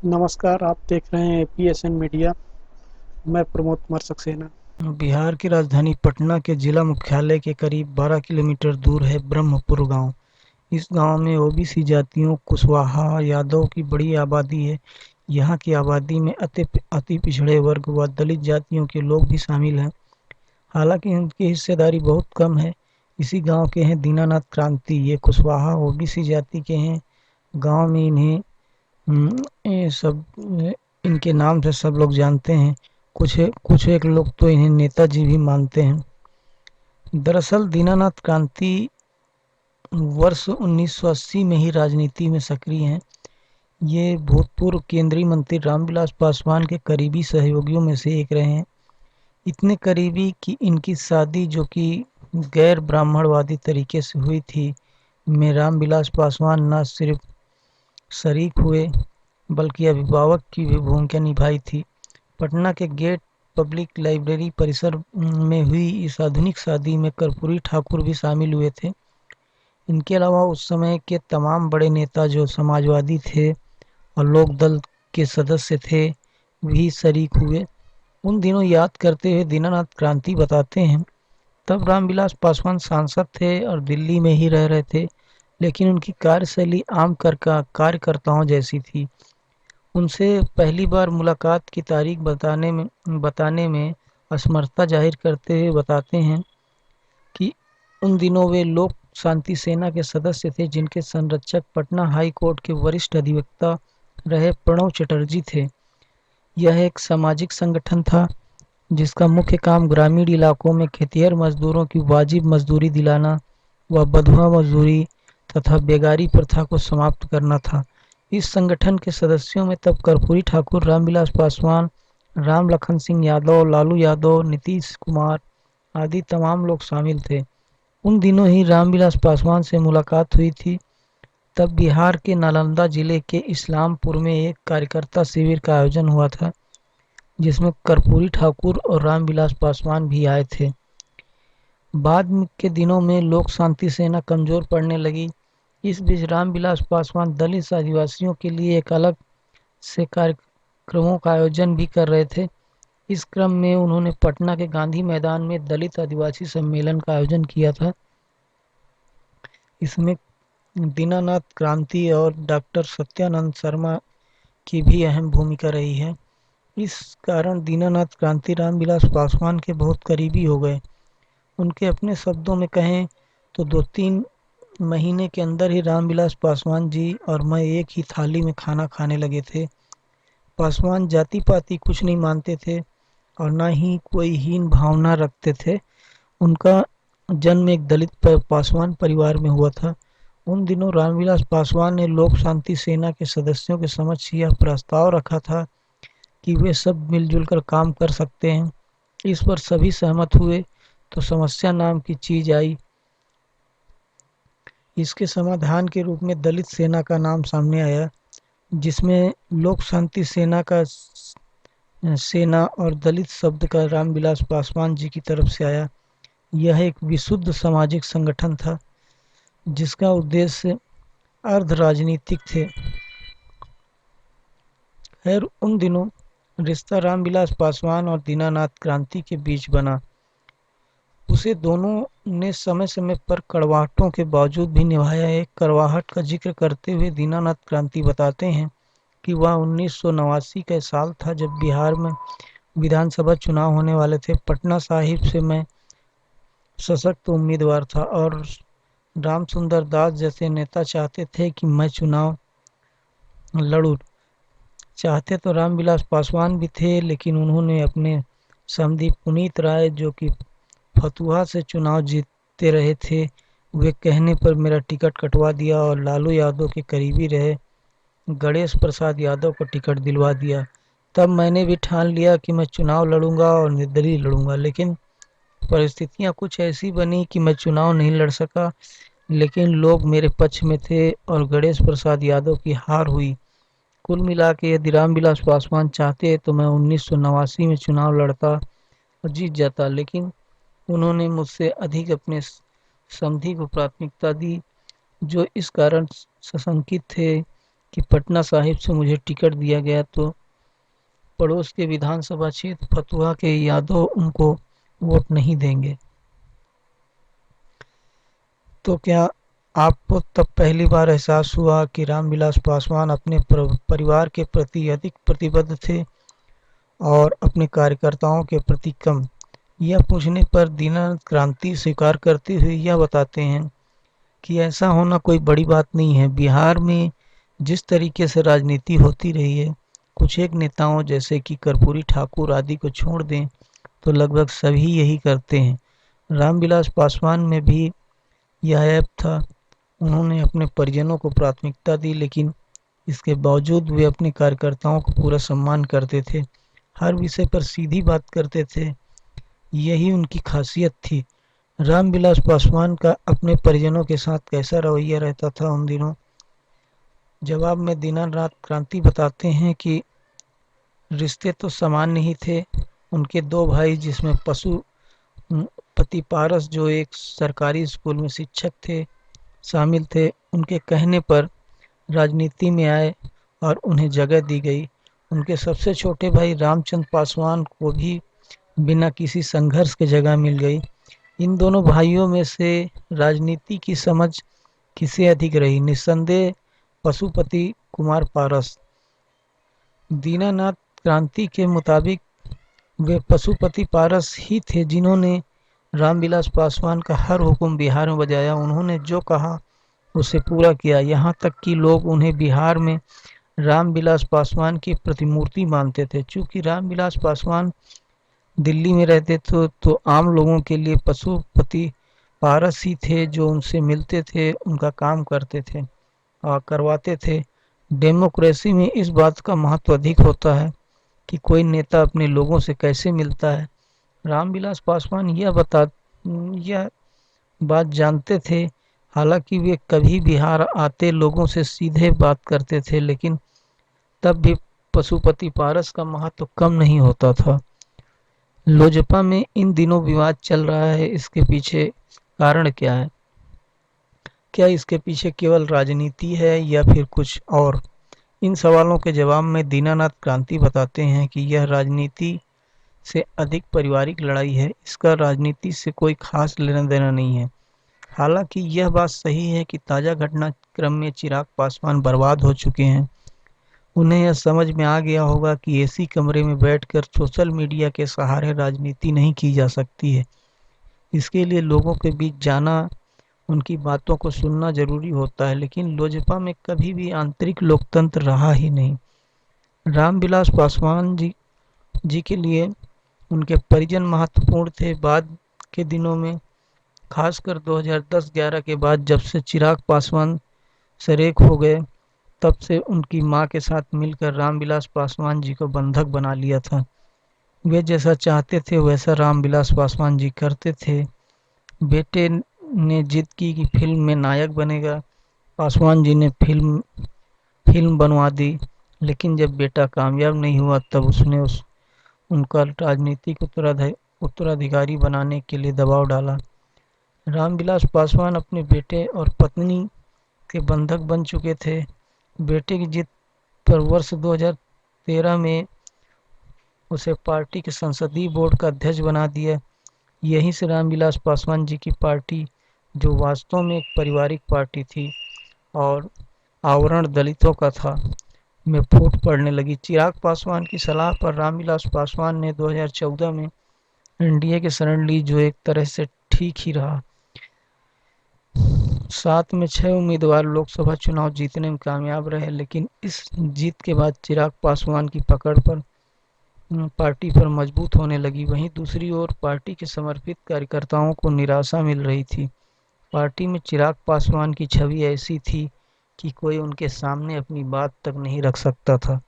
नमस्कार, आप देख रहे हैं पीएसएन मीडिया। मैं प्रमोद कुमार सक्सेना। बिहार की राजधानी पटना के जिला मुख्यालय के करीब 12 किलोमीटर दूर है ब्रह्मपुर गांव। इस गांव में ओबीसी जातियों कुशवाहा यादव की बड़ी आबादी है। यहाँ की आबादी में अति पिछड़े वर्ग व दलित जातियों के लोग भी शामिल हैं। हालांकि इनकी हिस्सेदारी बहुत कम है। इसी गांव के हैं दीनानाथ क्रांति। ये कुशवाहा ओबीसी जाति के हैं। गांव में इन्हें ये सब इनके नाम से सब लोग जानते हैं। कुछ एक लोग तो इन्हें नेताजी भी मानते हैं। दरअसल दीनानाथ क्रांति वर्ष 1980 में ही राजनीति में सक्रिय हैं। ये भूतपूर्व केंद्रीय मंत्री रामविलास पासवान के करीबी सहयोगियों में से एक रहे हैं। इतने करीबी कि इनकी शादी, जो कि गैर ब्राह्मणवादी तरीके से हुई थी, में रामविलास पासवान न सिर्फ शरीक हुए बल्कि अभिभावक की भी भूमिका निभाई थी। पटना के गेट पब्लिक लाइब्रेरी परिसर में हुई इस आधुनिक शादी में कर्पूरी ठाकुर भी शामिल हुए थे। इनके अलावा उस समय के तमाम बड़े नेता जो समाजवादी थे और लोक दल के सदस्य थे भी शरीक हुए। उन दिनों याद करते हुए दीनानाथ क्रांति बताते हैं, तब रामविलास पासवान सांसद थे और दिल्ली में ही रह रहे थे, लेकिन उनकी कार्यशैली आम कार्यकर्ताओं जैसी थी। उनसे पहली बार मुलाकात की तारीख बताने में असमर्थता जाहिर करते हुए बताते हैं कि उन दिनों वे लोक शांति सेना के सदस्य थे, जिनके संरक्षक पटना हाई कोर्ट के वरिष्ठ अधिवक्ता रहे प्रणव चटर्जी थे। यह एक सामाजिक संगठन था जिसका मुख्य काम ग्रामीण इलाकों में खेतिहर मजदूरों की वाजिब मजदूरी दिलाना व बंधुआ मजदूरी तथा बेगारी प्रथा को समाप्त करना था। इस संगठन के सदस्यों में तब कर्पूरी ठाकुर, रामविलास पासवान, राम लखन सिंह यादव, लालू यादव, नीतीश कुमार आदि तमाम लोग शामिल थे। उन दिनों ही रामविलास पासवान से मुलाकात हुई थी। तब बिहार के नालंदा जिले के इस्लामपुर में एक कार्यकर्ता शिविर का आयोजन हुआ था, जिसमें कर्पूरी ठाकुर और रामविलास पासवान भी आए थे। बाद के दिनों में लोक शांति सेना कमजोर पड़ने लगी। इस बीच रामविलास पासवान दलित आदिवासियों के लिए एक अलग से कार्यक्रमों का आयोजन भी कर रहे थे। इस क्रम में उन्होंने पटना के गांधी मैदान में दलित आदिवासी सम्मेलन का आयोजन किया था। इसमें दीनानाथ क्रांति और डॉक्टर सत्यानंद शर्मा की भी अहम भूमिका रही है। इस कारण दीनानाथ क्रांति रामविलास पासवान के बहुत करीबी हो गए। उनके अपने शब्दों में कहें तो 2-3 महीने के अंदर ही रामविलास पासवान जी और मैं एक ही थाली में खाना खाने लगे थे। पासवान जाति पाति कुछ नहीं मानते थे और न ही कोई हीन भावना रखते थे। उनका जन्म एक दलित पासवान परिवार में हुआ था। उन दिनों रामविलास पासवान ने लोक शांति सेना के सदस्यों के समक्ष यह प्रस्ताव रखा था कि वे सब मिलजुल कर काम कर सकते हैं। इस पर सभी सहमत हुए तो समस्या नाम की चीज आई। इसके समाधान के रूप में दलित सेना का नाम सामने आया, जिसमें लोक शांति सेना का सेना और दलित शब्द का रामविलास पासवान जी की तरफ से आया। यह एक विशुद्ध सामाजिक संगठन था जिसका उद्देश्य अर्ध राजनीतिक थे। खैर, उन दिनों रिश्ता रामविलास पासवान और दीनानाथ क्रांति के बीच बना। उसे दोनों ने समय समय पर कड़वाहटों के बावजूद भी निभाया। एक कड़वाहट का जिक्र करते हुए दीनानाथ क्रांति बताते हैं कि वह 1989 का साल था जब बिहार में विधानसभा चुनाव होने वाले थे। पटना साहिब से मैं सशक्त उम्मीदवार था और राम सुंदर दास जैसे नेता चाहते थे कि मैं चुनाव लड़ूं। चाहते तो रामविलास पासवान भी थे, लेकिन उन्होंने अपने समधी पुनीत राय, जो कि फतुहा से चुनाव जीतते रहे थे, वे कहने पर मेरा टिकट कटवा दिया और लालू यादव के करीबी रहे गणेश प्रसाद यादव को टिकट दिलवा दिया। तब मैंने भी ठान लिया कि मैं चुनाव लड़ूंगा और निर्दलीय लड़ूंगा, लेकिन परिस्थितियां कुछ ऐसी बनी कि मैं चुनाव नहीं लड़ सका। लेकिन लोग मेरे पक्ष में थे और गणेश प्रसाद यादव की हार हुई। कुल मिला के यदि रामविलास पासवान चाहते तो मैं 1989 में चुनाव लड़ता और जीत जाता, लेकिन उन्होंने मुझसे अधिक अपने समधी को प्राथमिकता दी, जो इस कारण सशंकित थे कि पटना साहिब से मुझे टिकट दिया गया तो पड़ोस के विधानसभा क्षेत्र फतुहा के यादव उनको वोट नहीं देंगे। तो क्या आपको तब पहली बार एहसास हुआ कि रामविलास पासवान अपने परिवार के प्रति अधिक प्रतिबद्ध थे और अपने कार्यकर्ताओं के प्रति कम? यह पूछने पर दीननाथ क्रांति स्वीकार करते हुए यह बताते हैं कि ऐसा होना कोई बड़ी बात नहीं है। बिहार में जिस तरीके से राजनीति होती रही है, कुछ एक नेताओं जैसे कि कर्पूरी ठाकुर आदि को छोड़ दें तो लगभग सभी यही करते हैं। रामविलास पासवान में भी यह ऐप था। उन्होंने अपने परिजनों को प्राथमिकता दी, लेकिन इसके बावजूद वे अपने कार्यकर्ताओं को पूरा सम्मान करते थे, हर विषय पर सीधी बात करते थे। यही उनकी खासियत थी। रामविलास पासवान का अपने परिजनों के साथ कैसा रवैया रहता था उन दिनों? जवाब में दीनानाथ क्रांति बताते हैं कि रिश्ते तो सामान्य ही थे। उनके दो भाई, जिसमें पशुपति पारस जो एक सरकारी स्कूल में शिक्षक थे शामिल थे, उनके कहने पर राजनीति में आए और उन्हें जगह दी गई। उनके सबसे छोटे भाई रामचंद्र पासवान को भी बिना किसी संघर्ष के जगह मिल गई। इन दोनों भाइयों में से राजनीति की समझ किसे अधिक रही? निस्संदेह पशुपति कुमार पारस। दीनानाथ क्रांति के मुताबिक वे पशुपति पारस ही थे जिन्होंने रामविलास पासवान का हर हुक्म बिहार में बजाया। उन्होंने जो कहा उसे पूरा किया, यहाँ तक कि लोग उन्हें बिहार में रामविलास पासवान की प्रतिमूर्ति मानते थे। चूंकि रामविलास पासवान दिल्ली में रहते थे तो आम लोगों के लिए पशुपति पारस ही थे जो उनसे मिलते थे, उनका काम करते थे और करवाते थे। डेमोक्रेसी में इस बात का महत्व अधिक होता है कि कोई नेता अपने लोगों से कैसे मिलता है। रामविलास पासवान यह बात जानते थे। हालांकि वे कभी बिहार आते लोगों से सीधे बात करते थे, लेकिन तब भी पशुपति पारस का महत्व कम नहीं होता था। लोजपा में इन दिनों विवाद चल रहा है, इसके पीछे कारण क्या है? क्या इसके पीछे केवल राजनीति है या फिर कुछ और? इन सवालों के जवाब में दीनानाथ क्रांति बताते हैं कि यह राजनीति से अधिक पारिवारिक लड़ाई है। इसका राजनीति से कोई खास लेना देना नहीं है। हालांकि यह बात सही है कि ताज़ा घटनाक्रम में चिराग पासवान बर्बाद हो चुके हैं। उन्हें यह समझ में आ गया होगा कि एसी कमरे में बैठकर सोशल मीडिया के सहारे राजनीति नहीं की जा सकती है। इसके लिए लोगों के बीच जाना, उनकी बातों को सुनना जरूरी होता है। लेकिन लोजपा में कभी भी आंतरिक लोकतंत्र रहा ही नहीं। रामविलास पासवान जी के लिए उनके परिजन महत्वपूर्ण थे। बाद के दिनों में, खासकर 2010-11 के बाद, जब से चिराग पासवान सरेख हो गए, तब से उनकी मां के साथ मिलकर रामविलास पासवान जी को बंधक बना लिया था। वे जैसा चाहते थे वैसा रामविलास पासवान जी करते थे। बेटे ने जिद की कि फिल्म में नायक बनेगा। पासवान जी ने फिल्म बनवा दी, लेकिन जब बेटा कामयाब नहीं हुआ तब उसने उनका राजनीतिक उत्तराधिकारी बनाने के लिए दबाव डाला। रामविलास पासवान अपने बेटे और पत्नी के बंधक बन चुके थे। बेटे की जिद पर वर्ष 2013 में उसे पार्टी के संसदीय बोर्ड का अध्यक्ष बना दिया। यहीं से रामविलास पासवान जी की पार्टी, जो वास्तव में एक पारिवारिक पार्टी थी और आवरण दलितों का था, में फूट पड़ने लगी। चिराग पासवान की सलाह पर रामविलास पासवान ने 2014 में एनडीए की शरण ली, जो एक तरह से ठीक ही रहा। 7 में 6 उम्मीदवार लोकसभा चुनाव जीतने में कामयाब रहे, लेकिन इस जीत के बाद चिराग पासवान की पकड़ पर पार्टी पर मजबूत होने लगी। वहीं दूसरी ओर पार्टी के समर्पित कार्यकर्ताओं को निराशा मिल रही थी। पार्टी में चिराग पासवान की छवि ऐसी थी कि कोई उनके सामने अपनी बात तक नहीं रख सकता था।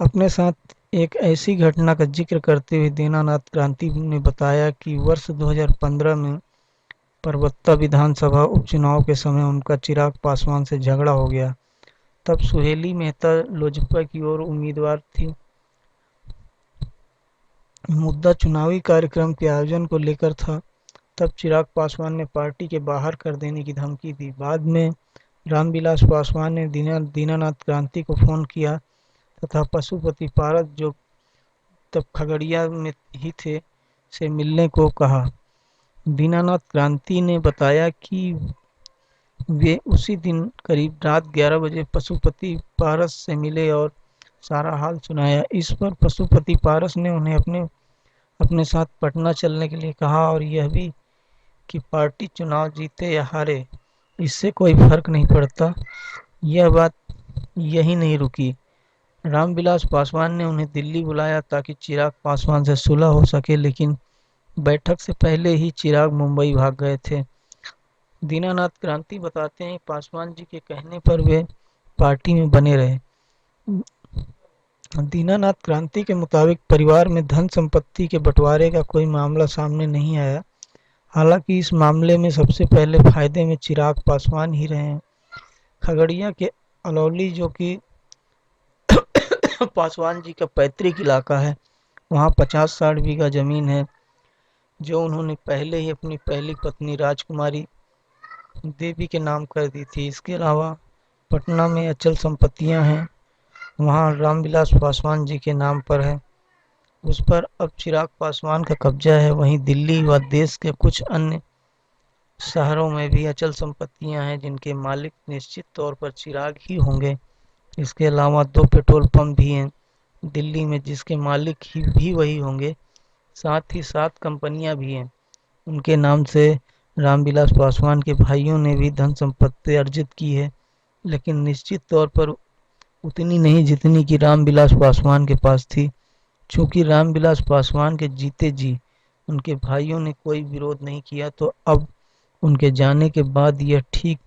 अपने साथ एक ऐसी घटना का जिक्र करते हुए दीनानाथ क्रांति ने बताया कि वर्ष 2015 में परबत्ता विधानसभा उपचुनाव के समय उनका चिराग पासवान से झगड़ा हो गया। तब सुहेली मेहता लोजपा की ओर उम्मीदवार थी। मुद्दा चुनावी कार्यक्रम के आयोजन को लेकर था। तब चिराग पासवान ने पार्टी के बाहर कर देने की धमकी दी। बाद में रामविलास पासवान ने दीनानाथ क्रांति को फोन किया तथा पशुपति पारस, जो तब खगड़िया में ही थे, से मिलने को कहा। दीनानाथ क्रांति ने बताया कि वे उसी दिन करीब रात 11 बजे पशुपति पारस से मिले और सारा हाल सुनाया। इस पर पशुपति पारस ने उन्हें अपने साथ पटना चलने के लिए कहा और यह भी कि पार्टी चुनाव जीते या हारे, इससे कोई फर्क नहीं पड़ता। यह बात यही नहीं रुकी। रामविलास पासवान ने उन्हें दिल्ली बुलाया ताकि चिराग पासवान से सुलह हो सके, लेकिन बैठक से पहले ही चिराग मुंबई भाग गए थे। दीनानाथ क्रांति बताते हैं, पासवान जी के कहने पर वे पार्टी में बने रहे। दीनानाथ क्रांति के मुताबिक परिवार में धन संपत्ति के बंटवारे का कोई मामला सामने नहीं आया। हालांकि इस मामले में सबसे पहले फायदे में चिराग पासवान ही रहे हैं। खगड़िया के अलौली, जो कि पासवान जी का पैतृक इलाका है, वहाँ 50-60 बीघा जमीन है, जो उन्होंने पहले ही अपनी पहली पत्नी राजकुमारी देवी के नाम कर दी थी। इसके अलावा पटना में अचल संपत्तियां हैं, वहाँ रामविलास पासवान जी के नाम पर है, उस पर अब चिराग पासवान का कब्जा है। वहीं दिल्ली व देश के कुछ अन्य शहरों में भी अचल संपत्तियां हैं, जिनके मालिक निश्चित तौर पर चिराग ही होंगे। इसके अलावा 2 पेट्रोल पंप भी हैं दिल्ली में, जिसके मालिक ही भी वही होंगे। साथ ही 7 कंपनियां भी हैं, उनके नाम से। रामविलास पासवान के भाइयों ने भी धन संपत्ति अर्जित की है, लेकिन निश्चित तौर पर उतनी नहीं जितनी कि रामविलास पासवान के पास थी। चूंकि रामविलास पासवान के जीते जी उनके भाइयों ने कोई विरोध नहीं किया, तो अब उनके जाने के बाद यह ठीक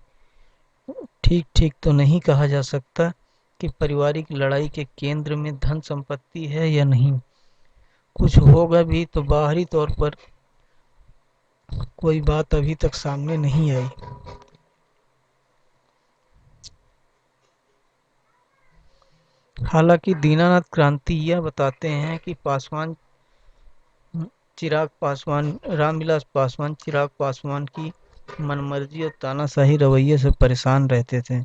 तो नहीं कहा जा सकता कि पारिवारिक लड़ाई के केंद्र में धन संपत्ति है या नहीं। कुछ होगा भी तो बाहरी तौर पर कोई बात अभी तक सामने नहीं आई। हालांकि दीनानाथ क्रांति यह बताते हैं कि रामविलास पासवान चिराग पासवान की मनमर्जी और तानाशाही रवैये से परेशान रहते थे।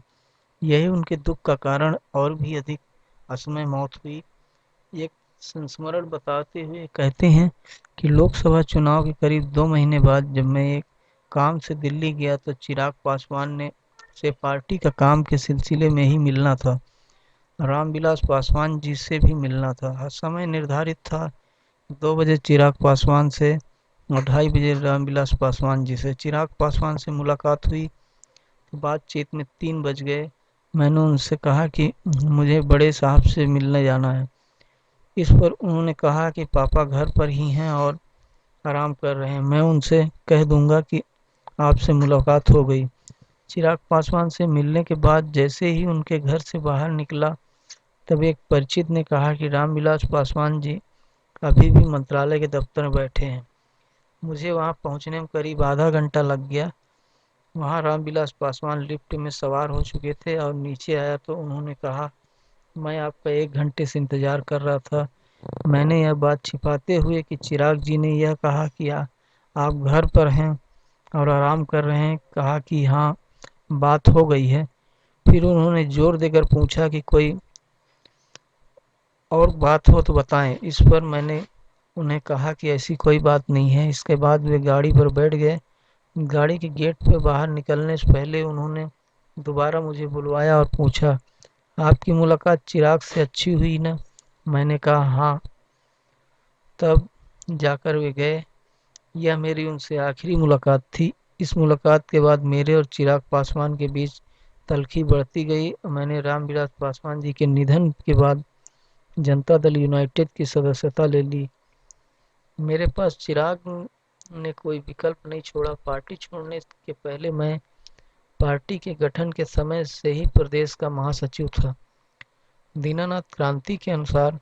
यही उनके दुख का कारण। और भी अधिक असमय मौत हुई। एक संस्मरण बताते हुए कहते हैं कि लोकसभा चुनाव के करीब 2 महीने बाद जब मैं एक काम से दिल्ली गया तो चिराग पासवान ने से पार्टी का काम के सिलसिले में ही मिलना था। रामविलास पासवान जी से भी मिलना था। समय निर्धारित था 2 बजे चिराग पासवान से और 2:30 बजे रामविलास पासवान जी से। चिराग पासवान से मुलाकात हुई, बातचीत में 3 बज गए। मैंने उनसे कहा कि मुझे बड़े साहब से मिलने जाना है। इस पर उन्होंने कहा कि पापा घर पर ही हैं और आराम कर रहे हैं, मैं उनसे कह दूंगा कि आपसे मुलाकात हो गई। चिराग पासवान से मिलने के बाद जैसे ही उनके घर से बाहर निकला, तब एक परिचित ने कहा कि रामविलास पासवान जी अभी भी मंत्रालय के दफ्तर में बैठे हैं। मुझे वहां पहुंचने में करीब आधा घंटा लग गया। वहां रामविलास पासवान लिफ्ट में सवार हो चुके थे और नीचे आया तो उन्होंने कहा, मैं आपका 1 घंटे से इंतजार कर रहा था। मैंने यह बात छिपाते हुए कि चिराग जी ने यह कहा कि आप घर पर हैं और आराम कर रहे हैं, कहा कि हाँ, बात हो गई है। फिर उन्होंने जोर देकर पूछा कि कोई और बात हो तो बताएं। इस पर मैंने उन्हें कहा कि ऐसी कोई बात नहीं है। इसके बाद वे गाड़ी पर बैठ गए। गाड़ी के गेट पे बाहर निकलने से पहले उन्होंने दोबारा मुझे बुलवाया और पूछा, आपकी मुलाकात चिराग से अच्छी हुई ना? मैंने कहा हाँ। तब जाकर वे गए। यह मेरी उनसे आखिरी मुलाकात थी। इस मुलाकात के बाद मेरे और चिराग पासवान के बीच तल्खी बढ़ती गई। मैंने रामविलास पासवान जी के निधन के बाद जनता दल यूनाइटेड की सदस्यता ले ली। मेरे पास चिराग ने कोई विकल्प नहीं छोड़ा। पार्टी छोड़ने के पहले मैं पार्टी के गठन के समय से ही प्रदेश का महासचिव था। दीनानाथ क्रांति के अनुसार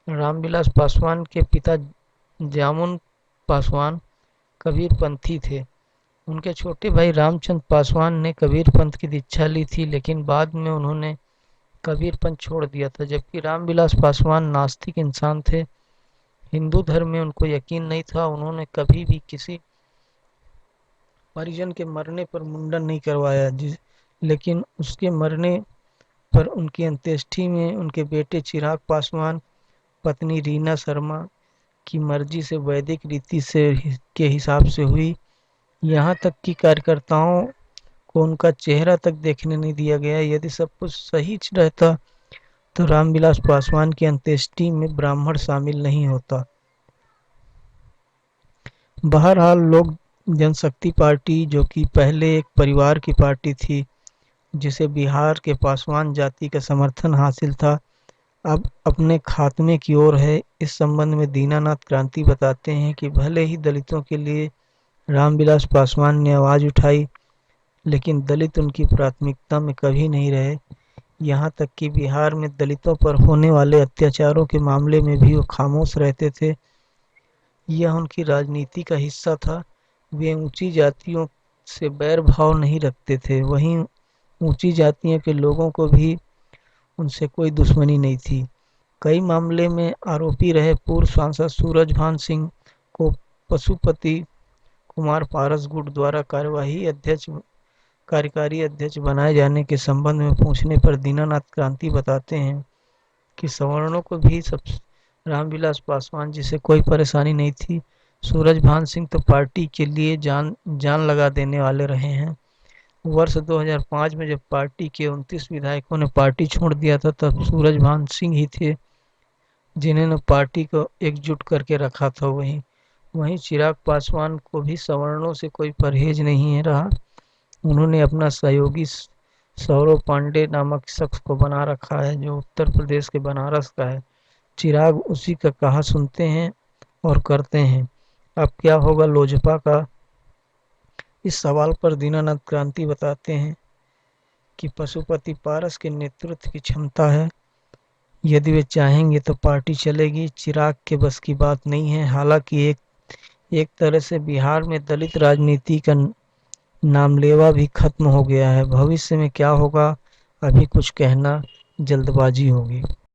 रामविलास पासवान के पिता जामुन पासवान कबीरपंथी थे। उनके छोटे भाई रामचंद्र पासवान ने कबीर पंथ की दीक्षा ली थी, लेकिन बाद में उन्होंने कबीर पंथ छोड़ दिया था। जबकि रामविलास पासवान नास्तिक इंसान थे, हिंदू धर्म में उनको यकीन नहीं था। उन्होंने कभी भी किसी परिजन के मरने पर मुंडन नहीं करवाया, लेकिन उसके मरने पर उनकी अंत्येष्टि में उनके बेटे चिराग पासवान, पत्नी रीना शर्मा की मर्जी से वैदिक रीति से के हिसाब से हुई। यहाँ तक कि कार्यकर्ताओं को उनका चेहरा तक देखने नहीं दिया गया। यदि सब कुछ सही रहता तो रामविलास पासवान की अंत्येष्टि में ब्राह्मण शामिल नहीं होता। बहरहाल लोक जनशक्ति पार्टी, जो कि पहले एक परिवार की पार्टी थी जिसे बिहार के पासवान जाति का समर्थन हासिल था, अब अपने खात्मे की ओर है। इस संबंध में दीनानाथ क्रांति बताते हैं कि भले ही दलितों के लिए रामविलास पासवान ने आवाज उठाई, लेकिन दलित उनकी प्राथमिकता में कभी नहीं रहे। यहाँ तक कि बिहार में दलितों पर होने वाले अत्याचारों के मामले में भी वो खामोश रहते थे। यह उनकी राजनीति का हिस्सा था। वे ऊंची जातियों से बैर भाव नहीं रखते थे, वहीं ऊंची जातियों के लोगों को भी उनसे कोई दुश्मनी नहीं थी। कई मामले में आरोपी रहे पूर्व सांसद सूरजभान सिंह को पशुपति कुमार पारस गुट द्वारा कार्यकारी अध्यक्ष बनाए जाने के संबंध में पूछने पर दीनानाथ क्रांति बताते हैं कि सवर्णों को भी सब रामविलास पासवान जी से कोई परेशानी नहीं थी। सूरजभान सिंह तो पार्टी के लिए जान जान लगा देने वाले रहे हैं। वर्ष 2005 में जब पार्टी के 29 विधायकों ने पार्टी छोड़ दिया था, तब सूरजभान सिंह ही थे जिन्होंने पार्टी को एकजुट करके रखा था। वहीं वहीं चिराग पासवान को भी सवर्णों से कोई परहेज नहीं है रहा। उन्होंने अपना सहयोगी सौरव पांडे नामक शख्स को बना रखा है, जो उत्तर प्रदेश के बनारस का है। चिराग उसी का कहा सुनते हैं और करते हैं। अब क्या होगा लोजपा का, इस सवाल पर दीनानाथ क्रांति बताते हैं कि पशुपति पारस के नेतृत्व की क्षमता है। यदि वे चाहेंगे तो पार्टी चलेगी। चिराग के बस की बात नहीं है। हालांकि एक तरह से बिहार में दलित राजनीति का नामलेवा भी खत्म हो गया है। भविष्य में क्या होगा, अभी कुछ कहना जल्दबाजी होगी।